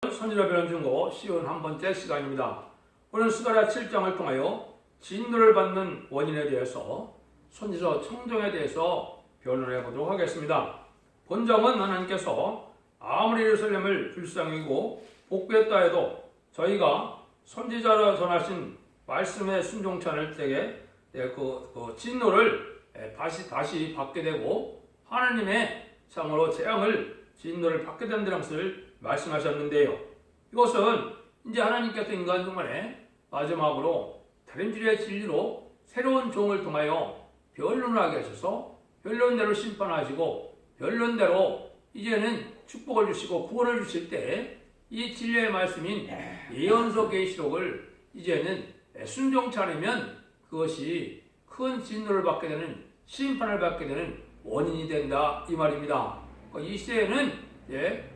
선지자 변증고 51번째 시간입니다. 오늘 스가랴 7장을 통하여 진노를 받는 원인에 대해서 선지서 청정에 대해서 변론해 보도록 하겠습니다. 본정은 하나님께서 아무리 예루살렘을 불쌍히 여기고 복구했다 해도 저희가 선지자로 전하신 말씀에 순종치 않을 때에 그 진노를 다시 받게 되고 하나님의 참으로 진노를 받게 된다는 것을 말씀하셨는데요. 이것은 이제 하나님께서 인간 중간에 마지막으로 다림질의 진리로 새로운 종을 통하여 변론을 하게 하셔서 변론대로 심판하시고 변론대로 이제는 축복을 주시고 구원을 주실 때 이 진리의 말씀인 예언서 계시록을 이제는 순종치 않으면 그것이 큰 진노를 받게 되는 심판을 받게 되는 원인이 된다 이 말입니다. 이 시대에는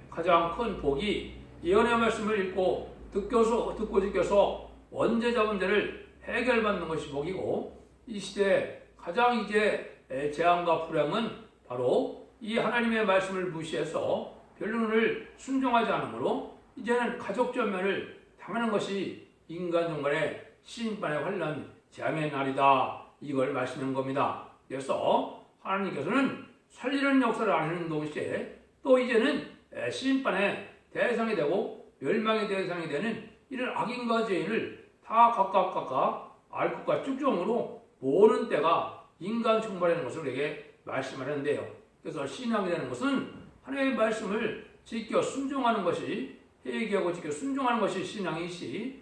가장 큰 복이 예언의 말씀을 읽고 듣고 지켜서 원죄자 문제를 해결받는 것이 복이고, 이 시대에 가장 이제 재앙과 불행은 바로 이 하나님의 말씀을 무시해서 변론을 순종하지 않으므로 이제는 가족 전면을 당하는 것이 인간 중간의 심판의 환난 재앙의 날이다, 이걸 말씀하는 겁니다. 그래서 하나님께서는 살리는 역사를 안 하는 동시에 또 이제는 심판의 대상이 되고 멸망의 대상이 되는 이런 악인과 죄인을 다 각각 알것과 쭉종으로 모으는 때가 인간 총괄하는 것을 우리에게 말씀하는데요. 그래서 신앙이 되는 것은 하나님의 말씀을 지켜 순종하는 것이, 회개하고 지켜 순종하는 것이 신앙이시,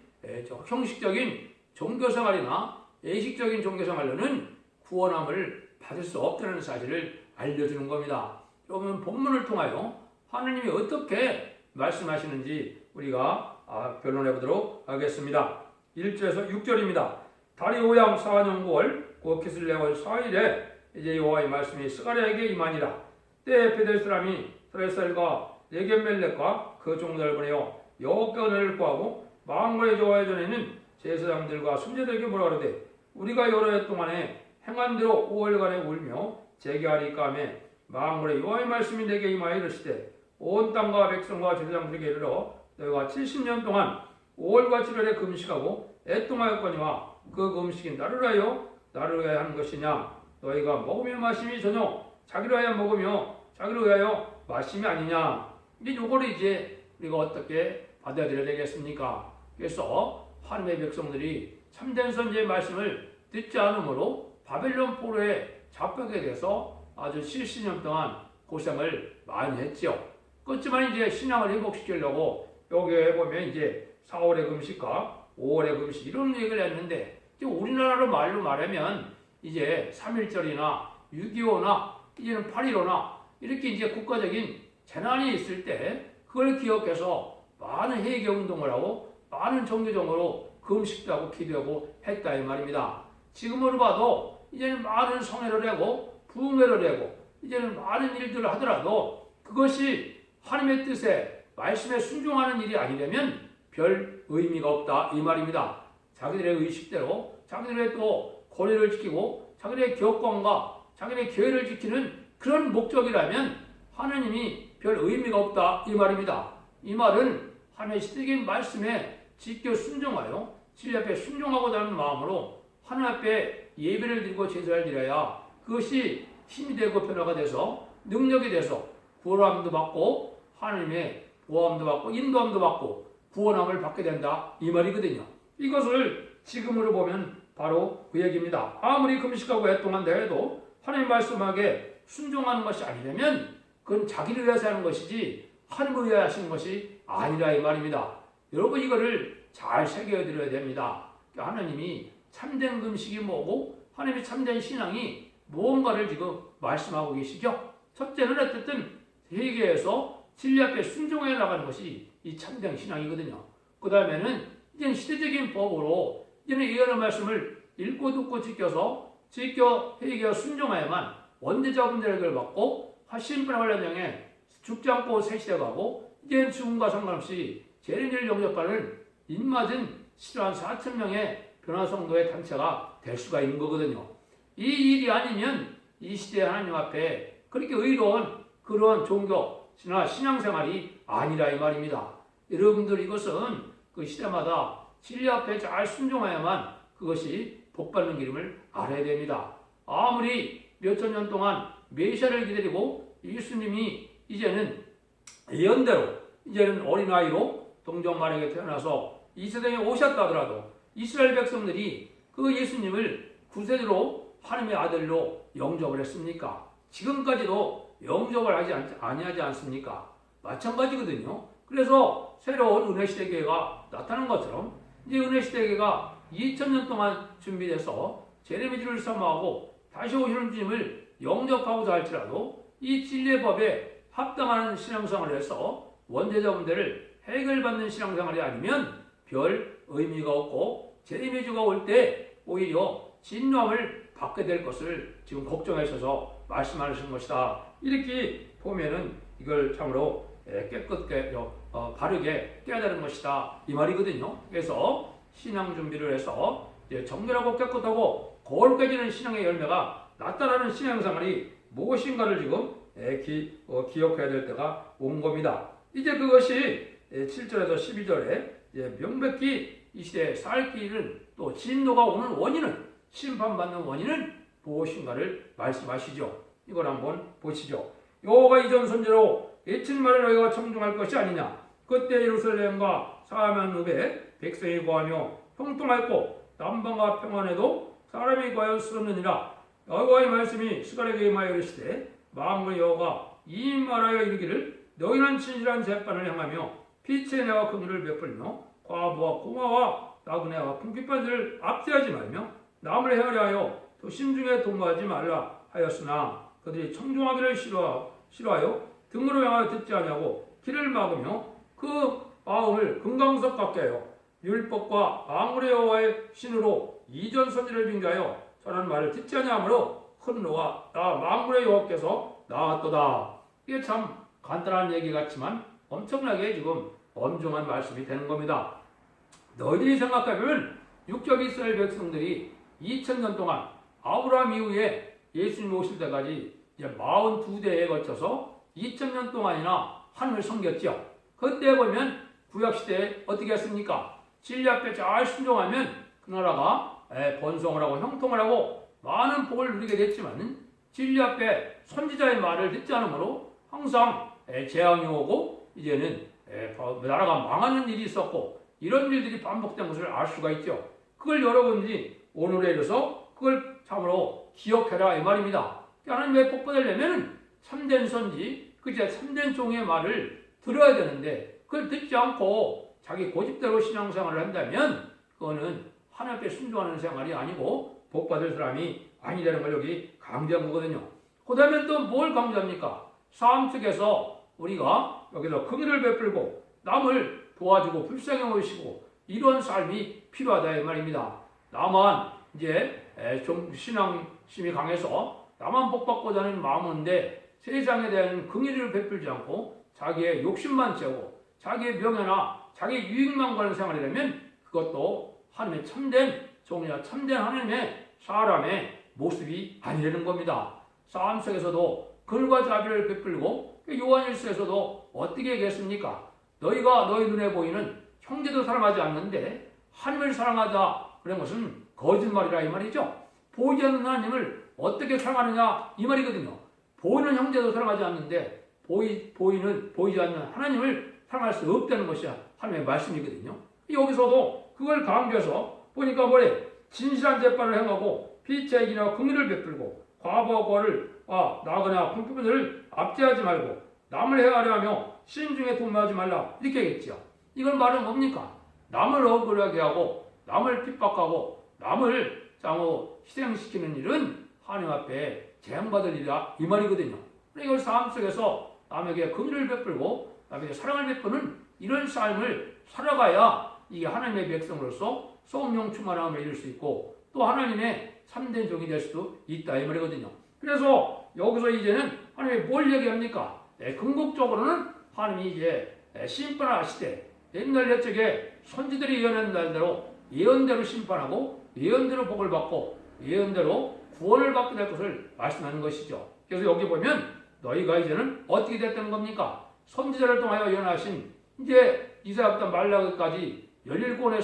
형식적인 종교생활이나 예식적인 종교생활로는 구원함을 받을 수 없다는 사실을 알려주는 겁니다. 여러분, 본문을 통하여 하나님이 어떻게 말씀하시는지 우리가 변론해 보도록 하겠습니다. 1절에서 6절입니다. 달이 오양 4년 9월 곧 기슬레월 4일에 이제 여호와의 말씀이 스가랴에게 임하니라. 때에 베델 사람이 스레살과 예겐멜렉과 그 종들을 보내어 여호와께 은혜를 구하고 만군의 여호와의 전에는 제사장들과 순례들에게 뭐라 그러되, 우리가 여러 해 동안에 행한 대로 5월간에 울며 재개하리까 하며 만군의 여호와의 말씀이 내게 임하여 이르시되, 온 땅과 백성과 제사장들에게 이르러 너희가 70년 동안 5월과 7월에 금식하고 애통하였거니와 그 금식이 나를 위하여 하는 것이냐? 너희가 먹으며 마심이 전혀 자기를 위하여 먹으며 자기를 위하여 마심이 아니냐? 이제 요거를 이제 우리가 어떻게 받아들여야 되겠습니까? 그래서 하나님의 백성들이 참된 선지의 말씀을 듣지 않으므로 바벨론 포로에 잡히게 돼서 아주 70년 동안 고생을 많이 했죠. 그렇지만 이제 신앙을 회복시키려고 여기에 보면 이제 4월의 금식과 5월의 금식 이런 얘기를 했는데, 이제 우리나라로 말로 말하면 이제 3.1절이나 6.25나 이제는 8.15나 이렇게 이제 국가적인 재난이 있을 때 그걸 기억해서 많은 회개 운동을 하고 많은 종교적으로 금식도 하고 기도하고 했다 이 말입니다. 지금으로 봐도 이제는 많은 성회를 하고 부흥회를 하고 이제는 많은 일들을 하더라도 그것이 하나님의 뜻에 말씀에 순종하는 일이 아니라면 별 의미가 없다 이 말입니다. 자기들의 의식대로 자기들의 또 권위를 지키고 자기들의 교권과 자기들의 교회를 지키는 그런 목적이라면 하나님이 별 의미가 없다 이 말입니다. 이 말은 하나님의 시대적인 말씀에 지켜 순종하여 진리 앞에 순종하고자 하는 마음으로 하나님 앞에 예배를 드리고 제사를 드려야 그것이 힘이 되고 변화가 돼서 능력이 돼서 구원함도 받고 하나님의 보호함도 받고 인도함도 받고 구원함을 받게 된다 이 말이거든요. 이것을 지금으로 보면 바로 그 얘기입니다. 아무리 금식하고 애통한다 해도 하나님 말씀하게 순종하는 것이 아니라면 그건 자기를 위해서 하는 것이지 하나님을 위해 하시는 것이 아니라 이 말입니다. 여러분, 이거를 잘 새겨드려야 됩니다. 하나님이 참된 금식이 뭐고 하나님의 참된 신앙이 무언가를 지금 말씀하고 계시죠. 첫째는 어쨌든 회개해서 진리 앞에 순종해 나가는 것이 이 참된 신앙이거든요. 그 다음에는 이제 시대적인 법으로 이제는 예언의 말씀을 읽고 듣고 지켜 회개하여 순종해야만 원죄자분들에게 받고 심판의 관련형에 죽지 않고 새 시대 가고 이제 죽음과 상관없이 재림을 영접하는 입맞은 실한 4,000명의 변화성도의 단체가 될 수가 있는 거거든요. 이 일이 아니면 이 시대 하나님 앞에 그렇게 의로운 그런 종교, 신앙생활이 아니라 이 말입니다. 여러분들 이것은 그 시대마다 진리 앞에 잘 순종해야만 그것이 복받는 길임을 알아야 됩니다. 아무리 몇천 년 동안 메시아를 기다리고 예수님이 이제는 예언대로 이제는 어린아이로 동정마리아에게 태어나서 이 세상에 오셨다 하더라도 이스라엘 백성들이 그 예수님을 구세주로 하나님의 아들로 영접을 했습니까? 지금까지도 영접을 아니하지 않습니까? 마찬가지거든요. 그래서 새로운 은혜시대교회가 나타난 것처럼 이제 은혜시대교회가 2000년 동안 준비돼서 제레미지를 사모하고 다시 오시는 주님을 영접하고자 할지라도 이 진리의 법에 합당한 신앙생활을 해서 원죄자 문제를 해결받는 신앙생활이 아니면 별 의미가 없고 제레미지가 올 때 오히려 진노함을 받게 될 것을 지금 걱정하셔서 말씀하시는 것이다. 이렇게 보면은 이걸 참으로 깨끗게 바르게 깨달은 것이다 이 말이거든요. 그래서 신앙 준비를 해서 정결하고 깨끗하고 거룩해지는 신앙의 열매가 나타나는 신앙생활이 무엇인가를 지금 기억해야 될 때가 온 겁니다. 이제 그것이 7절에서 12절에 명백히 이 시대에 살 길은 또 진노가 오는 원인은 심판받는 원인은 무엇인가를 말씀하시죠. 이걸 한번 보시죠. 여호와가 이전 선지로 예친 말을 너희가 청중할 것이 아니냐. 그때 예루살렘과 사하면 읍에 백성이 거하며 형통하였고 남방과 평안에도 사람이 거하였으느니라. 여호와의 말씀이 스가랴에게 임하여 이르시되 만군의 여호와가 이 말하여 이르기를 너희는 진실한 재판을 행하며 빛의 내와 긍휼을 베풀며 과부와 고마와 나그네와 궁핍한들을 압제하지 말며 남을 헤아려 하여 또 심중에 도모하지 말라 하였으나 그들이 청종하기를 싫어하여 등으로 향하여 듣지 아니하고 길을 막으며 그 마음을 금강석 같게 하여 율법과 만군의 여호와의 신으로 이전 선지를 빙자하여 전한 말을 듣지 아니하므로 큰 노가 나 만군의 여호와께서 나왔도다. 이게 참 간단한 얘기 같지만 엄청나게 지금 엄중한 말씀이 되는 겁니다. 너희들이 생각하면 육적 이스라엘 백성들이 2000년 동안 아브라함 이후에 예수님 오실 때까지 이제 42대에 걸쳐서 2000년 동안이나 하늘을 섬겼죠. 그때 보면 구약시대에 어떻게 했습니까? 진리 앞에 잘 순종하면 그 나라가 번성을 하고 형통을 하고 많은 복을 누리게 됐지만 진리 앞에 선지자의 말을 듣지 않으므로 항상 재앙이 오고 이제는 나라가 망하는 일이 있었고 이런 일들이 반복된 것을 알 수가 있죠. 그걸 여러분들이 오늘에 이르러서 그걸 참으로 기억해라 이 말입니다. 하나님의 복 받으려면 참된 선지, 그제 참된 종의 말을 들어야 되는데 그걸 듣지 않고 자기 고집대로 신앙생활을 한다면 그거는 하나님께 순종하는 생활이 아니고 복 받을 사람이 아니라는 걸 여기 강조한 거거든요. 그 다음에 또 뭘 강조합니까? 삶 속에서 우리가 여기서 긍휼을 베풀고 남을 도와주고 불쌍히 여기시고 이런 삶이 필요하다 이 말입니다. 나만 이제 좀 신앙심이 강해서 나만 복받고자 하는 마음인데 세상에 대한 긍휼을 베풀지 않고 자기의 욕심만 채우고 자기의 명예나 자기의 유익만 가는 생활이라면 그것도 하나님의 참된 종이나 참된 하나님의 사람의 모습이 아니라는 겁니다. 삶 속에서도 긍휼과 자비를 베풀고 요한일서에서도 어떻게 얘기했습니까? 너희가 너희 눈에 보이는 형제도 사랑하지 않는데 하나님을 사랑하자 그런 것은 거짓말이라 이 말이죠. 보이지 않는 하나님을 어떻게 사랑하느냐 이 말이거든요. 보이는 형제도 사랑하지 않는데 보이지 않는 하나님을 사랑할 수 없다는 것이 하나님의 말씀이거든요. 여기서도 그걸 강조해서 보니까 뭐래? 진실한 재판을 행하고 피치의 기나 긍휼을 베풀고 과부와 고아를 나그네와 궁핍한들을 압제하지 말고 남을 헤아려 하며 신중에 도모하지 말라 이렇게 했죠. 이건 말은 뭡니까? 남을 억울하게 하고 남을 핍박하고 남을 희생시키는 일은 하나님 앞에 재앙받을 일이다 이 말이거든요. 이걸 삶 속에서 남에게 긍휼을 베풀고 남에게 사랑을 베푸는 이런 삶을 살아가야 이게 하나님의 백성으로서 성령 충만함을 이룰 수 있고 또 하나님의 참된 종이 될 수도 있다 이 말이거든요. 그래서 여기서 이제는 하나님이 뭘 얘기합니까? 궁극적으로는 하나님이 이제 심판하시되 옛날 옛적에 선지들이 예언한 날대로 예언대로 심판하고 예언대로 복을 받고 예언대로 구원을 받게 될 것을 말씀하는 것이죠. 그래서 여기 보면 너희가 이제는 어떻게 됐다는 겁니까? 선지자를 통하여 예언하신 이제 이사야부터 말라기까지 17권의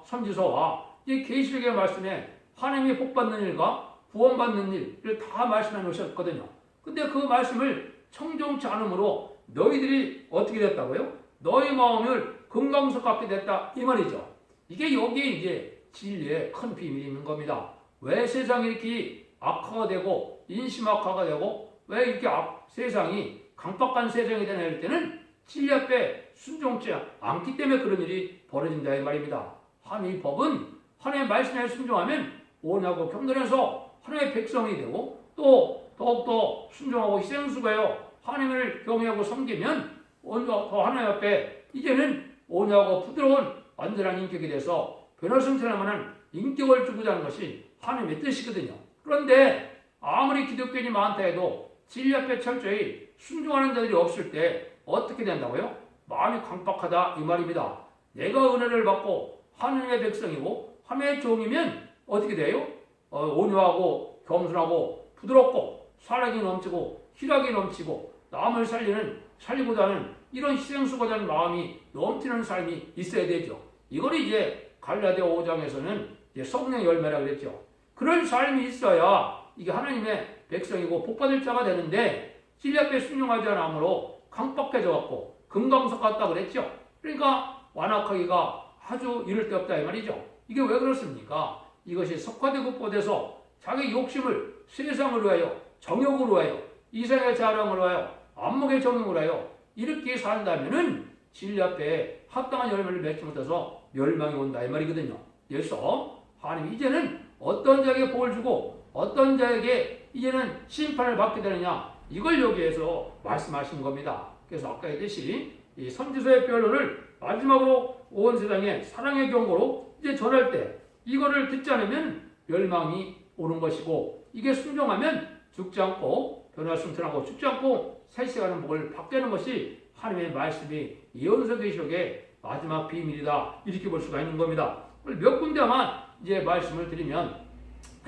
선지서와 이 계시록의 말씀에 하나님이 복받는 일과 구원받는 일을 다 말씀해 놓으셨거든요. 근데 그 말씀을 청종치 않으므로 너희들이 어떻게 됐다고요? 너희 마음을 금강석 같게 됐다 이 말이죠. 이게 여기에 이제 진리의 큰 비밀이 있는 겁니다. 왜 세상이 이렇게 악화가 되고 인심악화가 되고 왜 이렇게 세상이 강박한 세상이 되나 할 때는 진리 앞에 순종치 않기 때문에 그런 일이 벌어진다 이 말입니다. 하나님의 법은 하나님의 말씀에 순종하면 온하고 겸손해서 하나님의 백성이 되고 또 더욱더 순종하고 희생수고하여 하나님을 경외하고 섬기면 더 하나님 앞에 이제는 온유하고 부드러운 완전한 인격이 돼서 변화승천할 만한 인격을 주고자 하는 것이 하나님의 뜻이거든요. 그런데 아무리 기독교인이 많다 해도 진리 앞에 철저히 순종하는 자들이 없을 때 어떻게 된다고요? 마음이 강박하다 이 말입니다. 내가 은혜를 받고 하나님의 백성이고 하나님의 종이면 어떻게 돼요? 온유하고 겸손하고 부드럽고 사랑이 넘치고 희락이 넘치고 남을 살리고자 하는 이런 희생수고자 하는 마음이 넘치는 삶이 있어야 되죠. 이걸 이제 갈라디아 5장에서는 성령 열매라고 그랬죠. 그런 삶이 있어야 이게 하나님의 백성이고 복받을 자가 되는데 진리 앞에 순종하지 않으므로 강박해져 갖고 금강석 같다 그랬죠. 그러니까 완악하기가 아주 이를 데 없다 이 말이죠. 이게 왜 그렇습니까? 이것이 석화되고 뻗어서 자기 욕심을 세상을 위하여 정욕을 위하여 이생의 자랑을 위하여 안목의 정욕을 위하여 이렇게 산다면은 진리 앞에 합당한 열매를 맺지 못해서 멸망이 온다 이 말이거든요. 그래서 하나님 이제는 어떤 자에게 복을 주고 어떤 자에게 이제는 심판을 받게 되느냐 이걸 여기에서 말씀하신 겁니다. 그래서 아까 했듯이 이 선지서의 변론을 마지막으로 온 세상에 사랑의 경고로 이제 전할 때 이거를 듣지 않으면 멸망이 오는 것이고 이게 순종하면 죽지 않고 변화승천하고 죽지 않고 살아가는 복을 받게 하는 것이 하나님의 말씀이 예언서 계시록의 마지막 비밀이다 이렇게 볼 수가 있는 겁니다. 몇 군데만 이제 말씀을 드리면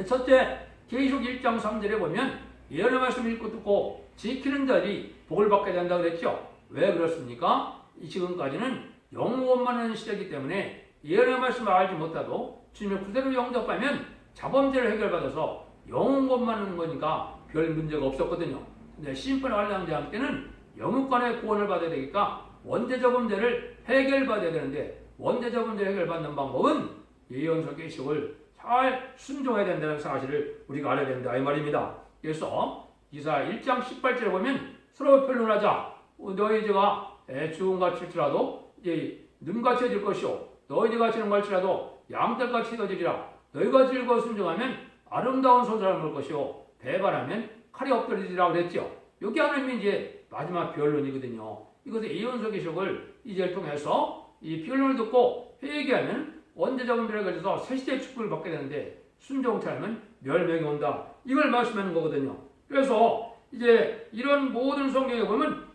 첫째 계시록 1장 3절에 보면 예언의 말씀을 읽고 듣고 지키는 자들이 복을 받게 된다 그랬죠. 왜 그렇습니까? 지금까지는 영원만한 시대이기 때문에 예언의 말씀을 알지 못하도 주님을 그대로 영접하면 자범죄를 해결받아서 영원만한 거니까 별 문제가 없었거든요. 근데 심판을 하려는 자한테는 영육간의 구원을 받아야 되니까 원죄적 문제를 해결받아야 되는데 원죄적 문제를 해결받는 방법은 예언서 계시록을 잘 순종해야 된다는 사실을 우리가 알아야 된다 이 말입니다. 그래서 이사야 1장 18절에 보면 서로 변론하자. 너희 죄가 죽음같이 일지라도 이제 눈같이 해질 것이요 너희 죄가 지는 것일지라도 양털같이 해지리라. 너희가 즐거워 순종하면 아름다운 손사람을 볼 것이요 배반하면 칼이 엎드리리라 그랬죠. 여기 하나님이 이제 마지막 변론이거든요. 이것은 예언서 계시록을 이제를 통해서 이 변론을 듣고 회개하면 원죄적 문제를 가져서 새시대의 축복을 받게 되는데 순종치 않으면 멸망이 온다. 이걸 말씀하는 거거든요. 그래서 이제 이런 모든 성경에 보면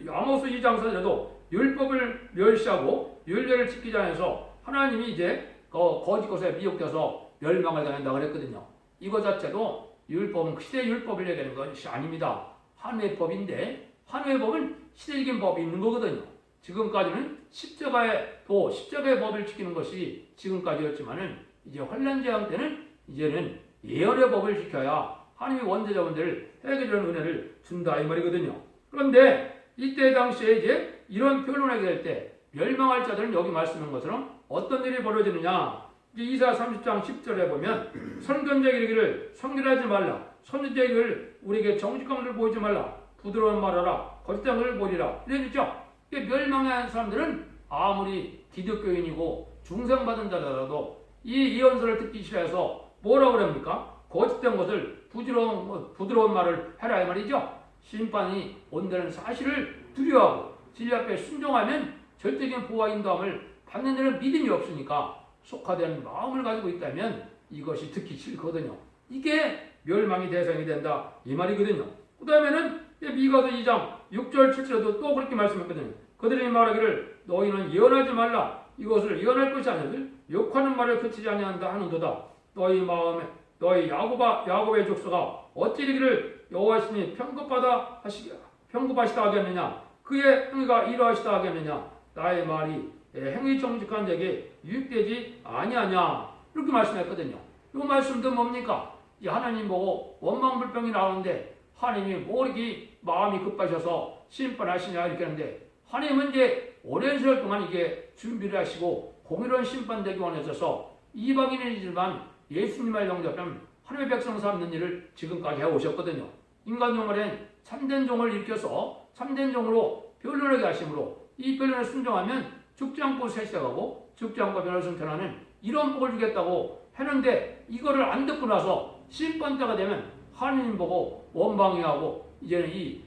아모스 2장 4절에도 율법을 멸시하고 율례를 지키지 않아서 하나님이 이제 거짓 것에 미혹돼서 멸망을 당한다 그랬거든요. 이거 자체도 율법은 그 시대의 율법을 얘기하는 것이 아닙니다. 하나님의 법인데 하나님의 법은 시대적인 법이 있는 거거든요. 지금까지는 십자가의 법을 지키는 것이 지금까지였지만은 이제 환난 재앙 때는 이제는 예언의 법을 지켜야 하나님의 원죄적 문제를 해결하는 은혜를 준다 이 말이거든요. 그런데 이때 당시에 이제 이런 변론하게 될 때 멸망할 자들은 여기 말씀한 것처럼 어떤 일이 벌어지느냐. 이제 이사야 30장 10절에 보면 선견자에게 이르기를 성결하지 말라. 선지자에게 이르기를 우리에게 정직함을 보이지 말라. 부드러운 말하라. 거짓장을 보리라. 이랬죠. 멸망한 사람들은 아무리 기독교인이고 중생받은 자더라도 이 예언서를 듣기 싫어해서 뭐라고 그럽니까? 거짓된 것을 부드러운 말을 해라 이 말이죠. 심판이 온다는 사실을 두려워하고 진리 앞에 순종하면 절대적인 보호와 인도함을 받는 데는 믿음이 없으니까 속화된 마음을 가지고 있다면 이것이 듣기 싫거든요. 이게 멸망의 대상이 된다 이 말이거든요. 그 다음에는 미가서 2장 6절 7절에도 또 그렇게 말씀했거든요. 그들이 말하기를 너희는 예언하지 말라. 이것을 예언할 것이 아니거든 욕하는 말을 그치지 아니한다 하는도다. 너희 마음에 너희 야곱의 족속아 어찌 이르기를 여호와시니 평급하시다 하겠느냐. 그의 행위가 이러하시다 하겠느냐. 나의 말이 행위 정직한 자에게 유익되지 아니하냐 이렇게 말씀했거든요. 이 말씀도 뭡니까? 이 하나님 보고 원망불평이 나오는데 하나님이 뭐 이렇게 마음이 급하셔서 심판하시냐 이렇게 하는데 하나님은 이제 오랜 세월 동안 이게 준비를 하시고 공의로운 심판되기 원하셔서 이방인이지만 예수님을 영접하면 하나님의 백성 삼는 일을 지금까지 해오셨거든요. 인간 영혼엔 참된 종을 일으켜서 참된 종으로 변론하게 하심으로 이 변론에 순종하면 죽지 않고 세시하고 죽지 않고 변론을 승천하는 이런 복을 주겠다고 했는데 이거를 안 듣고 나서 심판 때가 되면 하나님 보고 원망해하고 이제는 이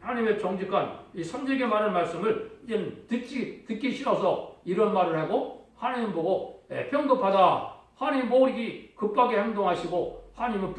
하나님의 정직한 이 삼재에게 말하는 말씀을 이제는 듣기 싫어서 이런 말을 하고 하나님 보고 평급하다. 하나님 뭐 이렇게 급하게 행동하시고 하나님은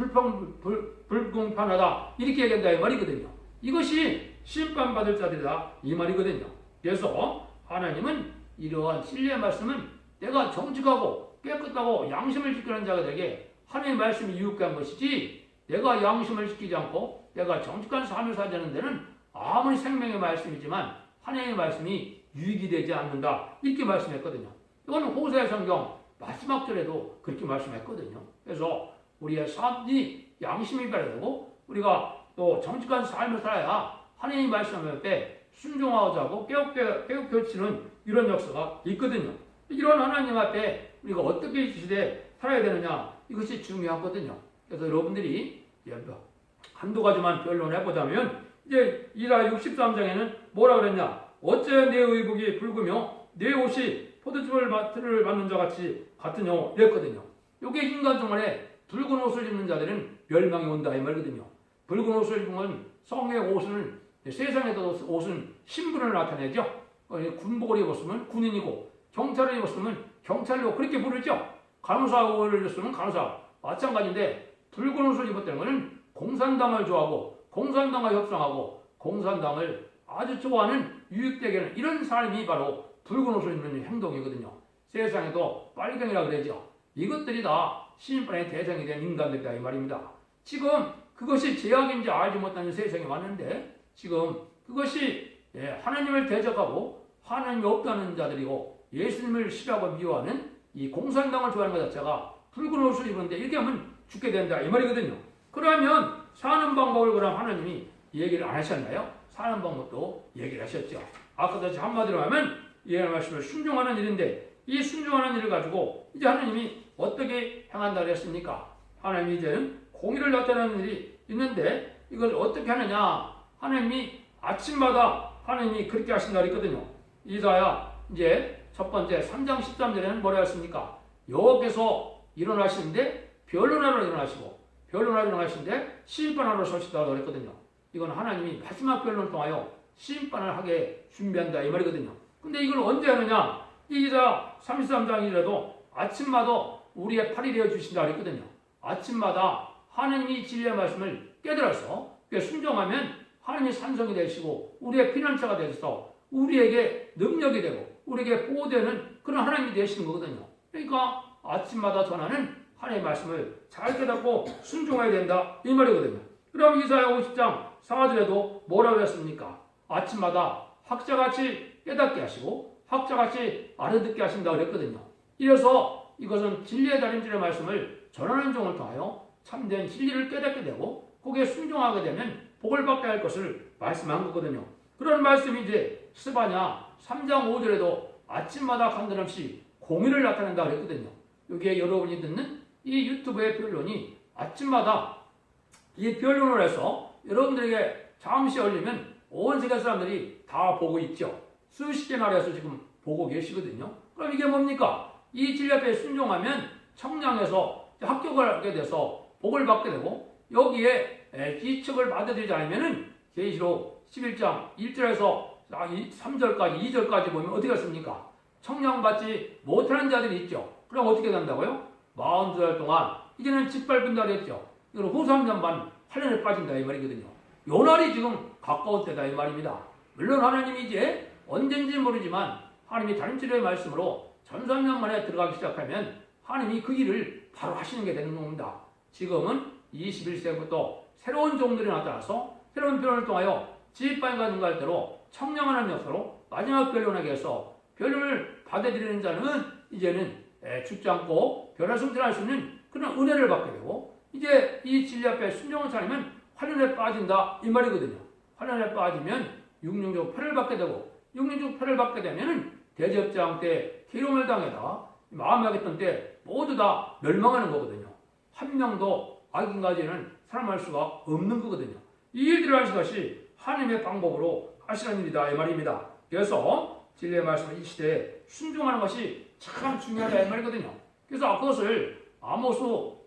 불공평하다 이렇게 얘기한다 이 말이거든요. 이것이 심판받을 자들이다 이 말이거든요. 그래서 하나님은 이러한 진리의 말씀은 내가 정직하고 깨끗하고 양심을 지키는 자가 되게 하나님의 말씀이 유익한 것이지 내가 양심을 지키지 않고 내가 정직한 삶을 사자는 데는 아무리 생명의 말씀이지만 하나님의 말씀이 유익이 되지 않는다 이렇게 말씀했거든요. 이건 호세아 성경 마지막 절에도 그렇게 말씀했거든요. 그래서 우리의 삶이 양심이 바라고 우리가 또 정직한 삶을 살아야 하나님의 말씀에 순종하고자 하고 깨우쳐지는 이런 역사가 있거든요. 이런 하나님 앞에 우리가 어떻게 이 시대에 살아야 되느냐 이것이 중요하거든요. 그래서 여러분들이 한두 가지만 변론을 해보자면 이제 이사야 63장에는 뭐라 그랬냐? 어째 내 의복이 붉으며 내 옷이 포도즙을 받는 자 같으뇨 이랬거든요. 이게 인간 정말에 붉은 옷을 입는 자들은 멸망이 온다 이 말이거든요. 붉은 옷을 입으면 성의 옷은 세상에도 옷은 신분을 나타내죠. 군복을 입었으면 군인이고 경찰을 입었으면 경찰로 그렇게 부르죠. 간호사를 입었으면 간호사 마찬가지인데 붉은 옷을 입었다는 것은 공산당을 좋아하고 공산당과 협상하고 공산당을 아주 좋아하는 유익되게 하는 이런 삶이 바로 붉은 옷을 입는 행동이거든요. 세상에도 빨갱이라 그러죠. 이것들이 다 심판의 대상이 된 인간들이다 이 말입니다. 지금 그것이 죄악인지 알지 못하는 세상이 왔는데 지금 그것이 하나님을 대적하고 하나님이 없다는 자들이고 예수님을 싫어하고 미워하는 이 공산당을 좋아하는 것 자체가 붉은 옷을 입었는데 이렇게 하면 죽게 된다 이 말이거든요. 그러면 사는 방법을 그럼 하나님이 얘기를 안 하셨나요? 사는 방법도 얘기를 하셨죠. 아까 다시 한마디로 하면 이 말씀을 순종하는 일인데 이 순종하는 일을 가지고 이제 하나님이 어떻게 행한다 그랬습니까? 하나님이 이제는 공의를 나타내는 일이 있는데 이걸 어떻게 하느냐? 하나님이 아침마다 하나님이 그렇게 하신다 그랬거든요. 이사야 이제 첫 번째 3장 13절에는 뭐라 했습니까? 여호와께서 일어나시는데 변론하러 일어나시고 변론하러 일어나시는데 심판하러 서시다 그랬거든요. 이건 하나님이 마지막 변론을 통하여 심판을 하게 준비한다 이 말이거든요. 근데 이걸 언제 하느냐? 이사 33장이라도 아침마다 우리의 팔이 되어 주신다 그랬거든요. 아침마다 하나님이 진리의 말씀을 깨달아서 순종하면 하나님이 산성이 되시고 우리의 피난처가 되셔서 우리에게 능력이 되고 우리에게 보호되는 그런 하나님이 되시는 거거든요. 그러니까 아침마다 전하는 하나님의 말씀을 잘 깨닫고 순종해야 된다 이 말이거든요. 그럼 이사야 50장 4절에도 뭐라고 했습니까? 아침마다 학자같이 깨닫게 하시고 학자같이 알아듣게 하신다 그랬거든요. 이래서 이것은 진리의 달인들의 말씀을 전하는 종을 통하여 참된 진리를 깨닫게 되고 거기에 순종하게 되면 복을 받게 할 것을 말씀한 거거든요. 그런 말씀이 이제 스바냐 3장 5절에도 아침마다 간단없이 공의를 나타낸다 그랬거든요. 여기에 여러분이 듣는 이 유튜브의 변론이 아침마다 이 변론을 해서 여러분들에게 잠시 올리면 온 세계 사람들이 다 보고 있죠. 수십 개 나라에서 지금 보고 계시거든요. 그럼 이게 뭡니까? 이 진리 앞에 순종하면 청량해서 합격을 하게 돼서 복을 받게 되고 여기에 기척을 받아들이지 않으면 계시록 11장 1절에서 3절까지 2절까지 보면 어떻게 했습니까? 청량받지 못하는 자들이 있죠. 그럼 어떻게 된다고요? 42달 동안 이제는 짓밟은다 그랬죠. 이걸 후 3년 반 8년에 빠진다 이 말이거든요. 요 날이 지금 가까운 때다 이 말입니다. 물론 하나님이 이제 언젠지 모르지만 하나님이 다림질의 말씀으로 전산년 만에 들어가기 시작하면 하나님이 그 일을 바로 하시는 게 되는 겁니다. 지금은 21세부터 새로운 종들이 나타나서 새로운 변화를 통하여 지휘반과 능가할 대로 청량하는 역사로 마지막 변론에게서 변론을 받아들이는 자는 이제는 죽지 않고 변화 승천할 수 있는 그런 은혜를 받게 되고, 이제 이 진리 앞에 순종을 차리면 환란에 빠진다 이 말이거든요. 환란에 빠지면 육륜적 표를 받게 되고, 육륜적 표를 받게 되면은 대접장 때 기름을 당해다 마음하겠던 때 모두 다 멸망하는 거거든요. 한 명도 악인까지는 살아날 수가 없는 거거든요. 이 일들을 하시는 것이 하나님의 방법으로 하시는 일이다 이 말입니다. 그래서 진리의 말씀을 이 시대에 순종하는 것이 참 중요하다 이 말이거든요. 그래서 그것을 아모스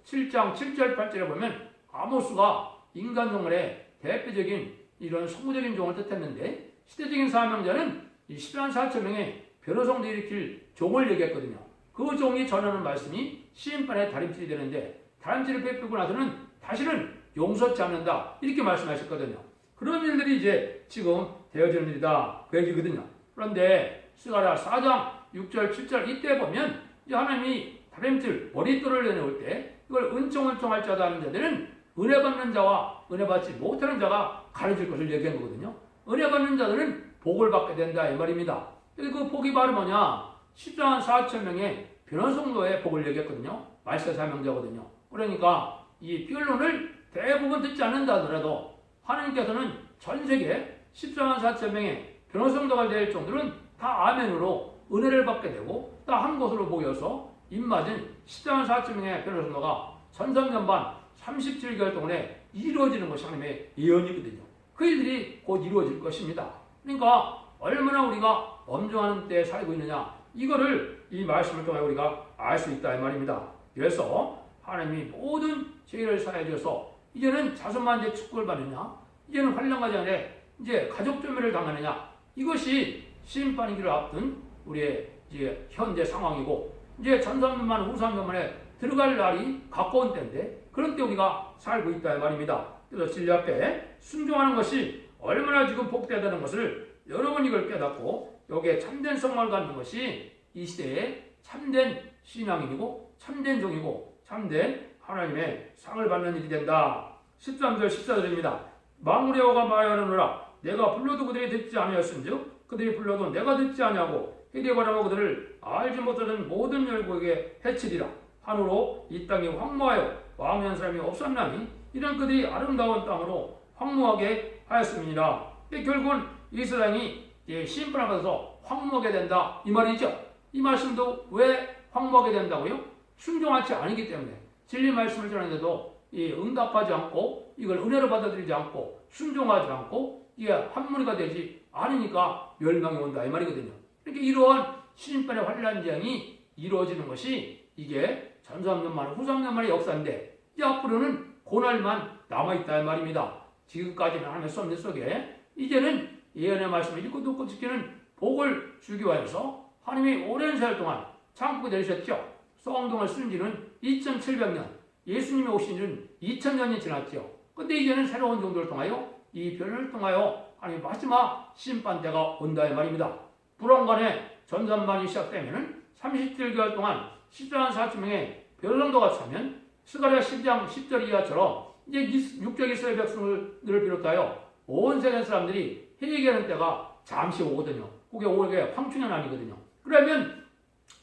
7장 7절 8절에 보면 아모스가 인간 종말의 대표적인 이런 성구적인 종을 뜻했는데, 시대적인 사명자는 이 10만 4천 명의 변호성도 일으킬 종을 얘기했거든요. 그 종이 전하는 말씀이 시인판의 다림질이 되는데, 다림질을 베풀고 나서는 다시는 용서치 않는다 이렇게 말씀하셨거든요. 그런 일들이 이제 지금 되어지는 일이다 그 얘기거든요. 그런데 스가랴 4장 6절 7절 이때 보면 이제 하나님이 다림질 머릿돌을 내놓을 때 이걸 은총할 자다 하는 자들은 은혜 받는 자와 은혜 받지 못하는 자가 가려질 것을 얘기한 거거든요. 은혜 받는 자들은 복을 받게 된다 이 말입니다. 그 복이 바로 뭐냐? 14만 4천 명의 변호성도의 복을 얘기했거든요. 말세 사명자거든요. 그러니까 이 변론을 대부분 듣지 않는다 하더라도 하나님께서는 전 세계 14만 4천 명의 변호성도가 될 정도는 다 아멘으로 은혜를 받게 되고, 다 한 곳으로 모여서 입맞은 14만 4천 명의 변호성도가 전성년반 37개월 동안에 이루어지는 것이 하나님의 예언이거든요. 그 일들이 곧 이루어질 것입니다. 그러니까 얼마나 우리가 엄중한 때에 살고 있느냐, 이거를 이 말씀을 통해 우리가 알 수 있다 이 말입니다. 그래서 하나님이 모든 죄를 사해 주셔서 이제는 자손만 이제 축복을 받느냐, 이제는 환난 가정에 이제 가족 조멸을 당하느냐, 이것이 심판이기를 앞둔 우리의 이제 현재 상황이고, 이제 전산년만 후산년만에 들어갈 날이 가까운 때인데, 그런 때 우리가 살고 있다 이 말입니다. 그래서 진리 앞에 순종하는 것이 얼마나 지금 복되다는 것을 여러분 이걸 깨닫고 여기에 참된 성화를 갖는 것이 이 시대에 참된 신앙인이고 참된 종이고 참된 하나님의 상을 받는 일이 된다. 13절 14절입니다. 망울의 어가 말하느라 내가 불러도 그들이 듣지 아니하였은즉 그들이 불러도 내가 듣지 아니하고 해리에 바라고 그들을 알지 못하는 모든 열국에게 해치리라. 한으로 이 땅이 황무하여 왕한 사람이 없었나니 이런 그들이 아름다운 땅으로 황무하게 하였습니다. 결국은 이스라엘이 심판을 받아서 황무하게 된다 이 말이죠. 이 말씀도 왜 황무하게 된다고요? 순종하지 않기 때문에, 진리 말씀을 전하는데도 응답하지 않고 이걸 은혜로 받아들이지 않고 순종하지 않고 이게 한 무리가 되지 않으니까 멸망이 온다 이 말이거든요. 그러니까 이러한 심판의 환란장이 이루어지는 것이 이게 전 3년만 후 3년만의 역사인데, 이제 앞으로는 고날만 남아있다 이 말입니다. 지금까지는 하나님의 섭리 속에 이제는 예언의 말씀을 읽고 듣고 지키는 복을 주기 위해서 하나님이 오랜 세월 동안 참고 내리셨죠. 성경을 쓴 지는 2700년, 예수님이 오신 지는 2000년이 지났죠. 근데 이제는 새로운 종들을 통하여 이 변을 통하여 하나님 마지막 심판 때가 온다 이 말입니다. 불원간에 전산반이 시작되면은 37개월 동안 14만 4천 명의 변론도가 차면 스가랴 10장 10절 이하처럼 이제 육적 이스라엘 백성들을 비롯하여 온 세계 사람들이 회개하는 때가 잠시 오거든요. 그게 오게 황충년 아니거든요. 그러면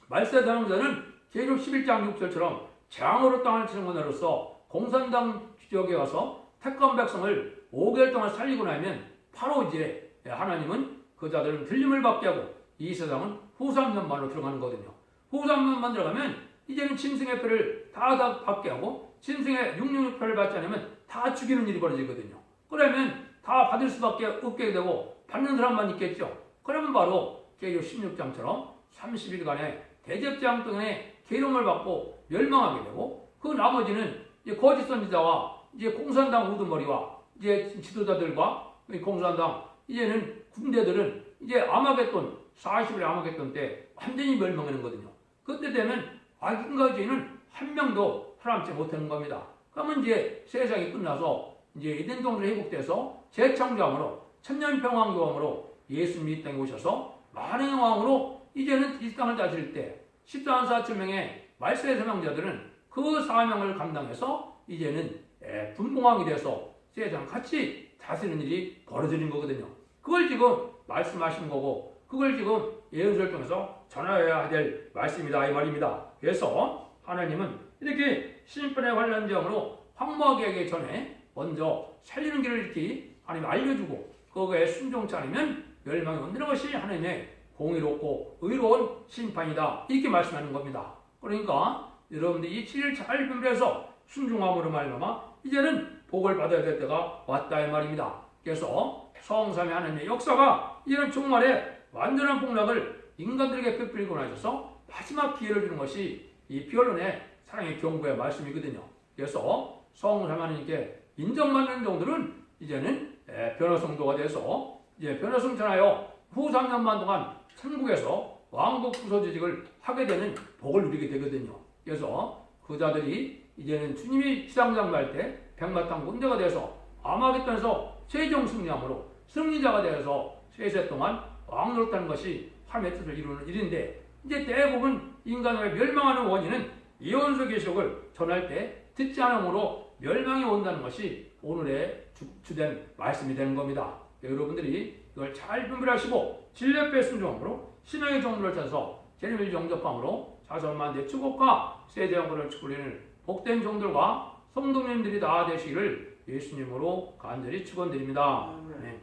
말세 사명자는 계시록 11장 6절처럼 재앙으로 땅을 치는 것으로서 공산당 지역에 가서 택한 백성을 5개월 동안 살리고 나면 바로 이제 하나님은 그 자들은 들림을 받게 하고 이 세상은 후 3년만으로 들어가는 거거든요. 후 3년만 들어가면 이제는 짐승의 표를 다 받게 하고 짐승의 666표를 받지 않으면 다 죽이는 일이 벌어지거든요. 그러면 다 받을 수밖에 없게 되고 받는 사람만 있겠죠. 그러면 바로 계시록 16장처럼 30일간의 대접장 등의 계룡을 받고 멸망하게 되고, 그 나머지는 이제 거짓 선지자와 이제 공산당 우두머리와 이제 지도자들과 공산당 이제는 군대들은 이제 아마겟돈 40일 아마겟돈 때 완전히 멸망하는 거거든요. 그때 되면 악인과 죄인은 한 명도 살아남지 못하는 겁니다. 그러면 이제 세상이 끝나서 이제 에덴 동산이 회복돼서 재창조함으로 천년평왕교함으로 예수님이 이 땅에 오셔서 만왕의 왕으로 이제는 이 땅을 다스릴 때 14만 4천 명의 말세의 사명자들은 그 사명을 감당해서 이제는 분봉왕이 돼서 세상 같이 다스리는 일이 벌어지는 거거든요. 그걸 지금 말씀하신 거고, 그걸 지금 예언서를 통해서 전해야 될 말씀이다 이 말입니다. 그래서 하나님은 이렇게 심판에 관련 점으로 황무하게 하기 전에 먼저 살리는 길을 이렇게 하나님 알려주고 그거에 순종치 않으면 멸망이 온다는 것이 하나님의 공의롭고 의로운 심판이다 이렇게 말씀하는 겁니다. 그러니까 여러분들이 이 진리를 잘 분별해서 순종함으로 말미암아 이제는 복을 받아야 될 때가 왔다 이 말입니다. 그래서 성삼위 하나님의 역사가 이런 종말에 완전한 복락을 인간들에게 베풀고 나셔서 마지막 기회를 주는 것이 이 피언론의 사랑의 경고의 말씀이거든요. 그래서 성삼위 하나님께 인정받는 종들은 이제는 변화 성도가 돼서 이제 변화 성천하여 후 3년만 동안 천국에서 왕국 부서지직을 하게 되는 복을 누리게 되거든요. 그래서 그 자들이 이제는 주님이 지상장할 때 백마탄 군대가 돼서 아마겟돈에서 최종 승리함으로 승리자가 되어서 세세 동안 왕 노릇하는 것이 하나님의 뜻을 이루는 일인데 이제 대부분 인간의 멸망하는 원인은 예언서 계시록을 전할 때 듣지 않음으로 멸망이 온다는 것이 오늘의 주된 말씀이 되는 겁니다. 여러분들이 이걸 잘 분별하시고 진리의 순종함으로 신앙의 정도를 찾아서 재림을 영접함으로 자손만대 축복과 세대 영광을 축복하는 복된 종들과 성도님들이 다 되시기를 예수님으로 간절히 축원드립니다. 네.